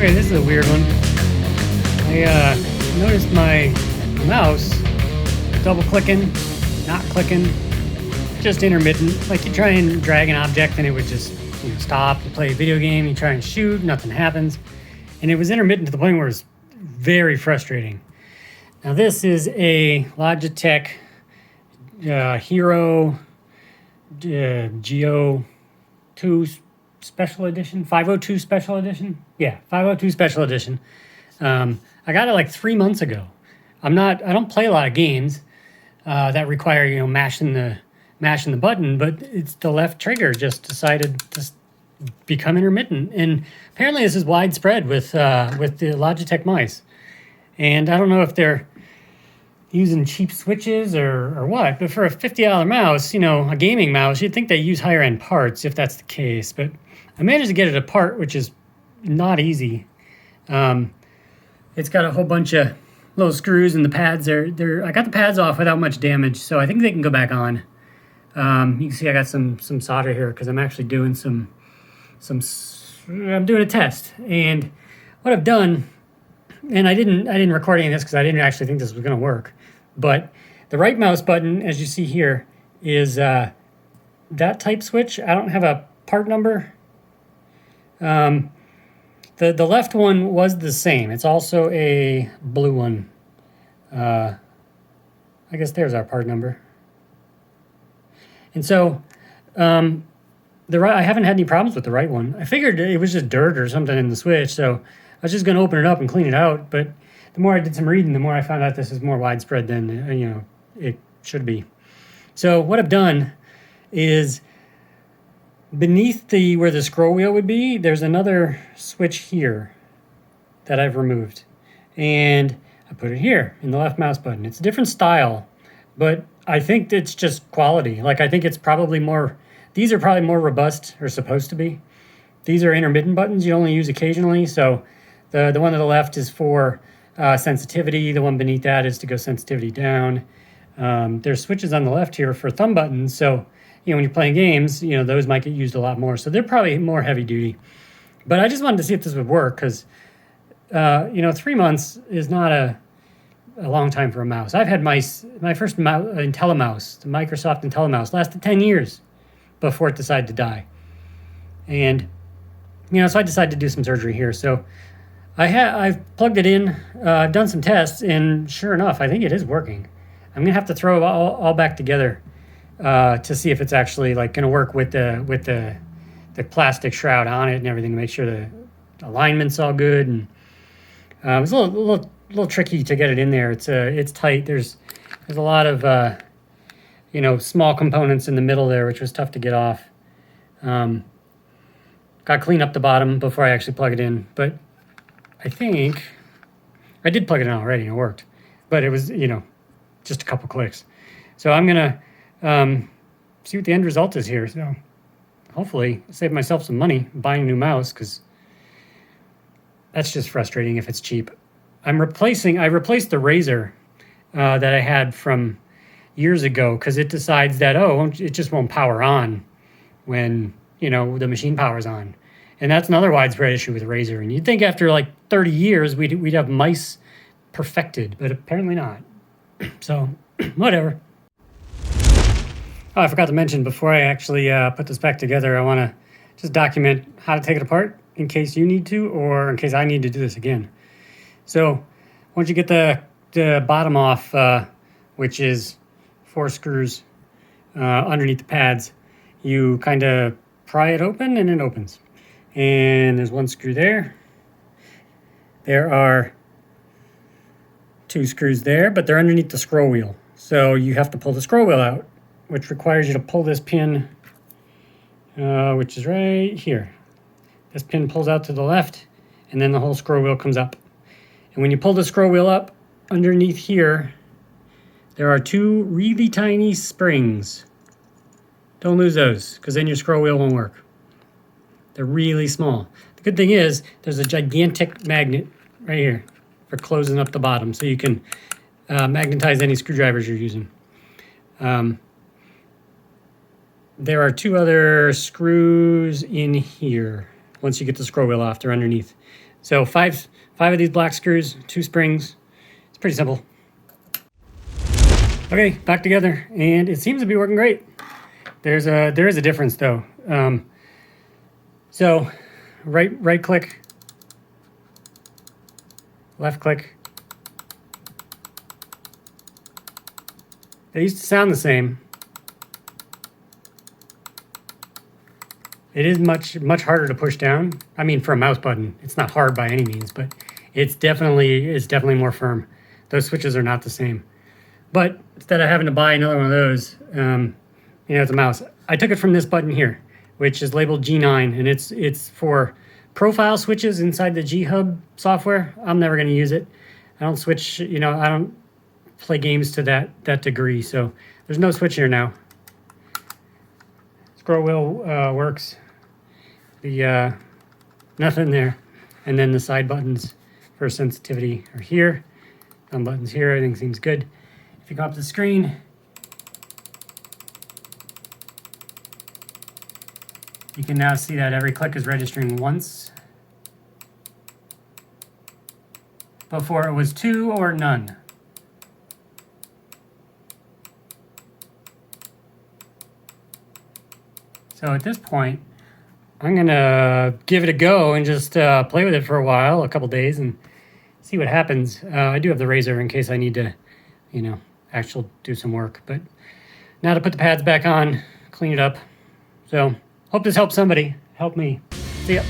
Okay, this is a weird one. I noticed my mouse double clicking, not clicking, just intermittent. Like you try and drag an object and it would just stop. You play a video game, you try and shoot, nothing happens. And it was intermittent to the point where it was very frustrating. Now this is a Logitech Hero G502 Special Edition, 502 Special Edition. Yeah, 502 Special Edition. I got it like 3 months ago. I don't play a lot of games that require mashing the button, but it's the left trigger just decided to become intermittent, and apparently this is widespread with the Logitech mice. And I don't know if they're using cheap switches or what, but for a $50 mouse, a gaming mouse, you'd think they use higher end parts if that's the case. But I managed to get it apart, which is not easy. It's got a whole bunch of little screws, and the pads I got the pads off without much damage, so I think they can go back on. You can see I got some solder here because I'm actually doing I'm doing a test. And what I've done, and I didn't record any of this because I didn't actually think this was going to work, but the right mouse button, as you see here, is that type switch. I don't have a part number. The left one was the same. It's also a blue one. I guess there's our part number. And so I haven't had any problems with the right one. I figured it was just dirt or something in the switch, so I was just going to open it up and clean it out. But the more I did some reading, the more I found out this is more widespread than it should be. So what I've done is beneath where the scroll wheel would be, there's another switch here that I've removed, and I put it here in the left mouse button. It's a different style, but I think it's just quality. Like I think it's probably more. These are probably more robust, or supposed to be. These are intermittent buttons you only use occasionally. So the one to the left is for sensitivity. The one beneath that is to go sensitivity down. There's switches on the left here for thumb buttons. So when you're playing games, those might get used a lot more. So they're probably more heavy duty. But I just wanted to see if this would work because, 3 months is not a long time for a mouse. I've had my first IntelliMouse, the Microsoft IntelliMouse, lasted 10 years before it decided to die. And, so I decided to do some surgery here. So I've plugged it in, I've done some tests, and sure enough, I think it is working. I'm going to have to throw it all back together to see if it's actually going to work with the plastic shroud on it and everything to make sure the alignment's all good. And it was a little tricky to get it in there. It's tight. There's a lot of small components in the middle there, which was tough to get off. Got to clean up the bottom before I actually plug it in, but I think I did plug it in already and it worked, but it was just a couple clicks. So I'm gonna see what the end result is here. So hopefully save myself some money buying a new mouse, because that's just frustrating if it's cheap. I replaced the Razer that I had from years ago, because it decides that it just won't power on when the machine powers on, and that's another widespread issue with Razer. And you'd think after like 30 years we'd have mice perfected, but apparently not. So whatever. Oh, I forgot to mention before I actually put this back together, I want to just document how to take it apart in case you need to, or in case I need to do this again. So once you get the bottom off, which is 4 screws underneath the pads, you kind of pry it open and it opens. And there's 1 screw there. There are 2 screws there, but they're underneath the scroll wheel. So you have to pull the scroll wheel out, which requires you to pull this pin, which is right here. This pin pulls out to the left, and then the whole scroll wheel comes up. And when you pull the scroll wheel up, underneath here, there are 2 really tiny springs. Don't lose those, because then your scroll wheel won't work. They're really small. The good thing is, there's a gigantic magnet right here for closing up the bottom, so you can magnetize any screwdrivers you're using. There are 2 other screws in here. Once you get the scroll wheel off, they're underneath. So five of these black screws, 2 springs. It's pretty simple. Okay, back together, and it seems to be working great. There is a difference though. So right click, left click. They used to sound the same. It is much harder to push down. I mean, for a mouse button, it's not hard by any means, but it's definitely more firm. Those switches are not the same. But instead of having to buy another one of those, it's a mouse. I took it from this button here, which is labeled G9, and it's for profile switches inside the G-Hub software. I'm never going to use it. I don't switch, I don't play games to that degree, so there's no switch here now. Scroll wheel works. The nothing there, and then the side buttons for sensitivity are here. Thumb buttons here. Everything seems good. If you go up to the screen, you can now see that every click is registering once. Before it was 2 or none. So at this point, I'm going to give it a go and just play with it for a while, a couple days, and see what happens. I do have the razor in case I need to, actually do some work. But now to put the pads back on, clean it up. So hope this helps somebody. Help me. See ya.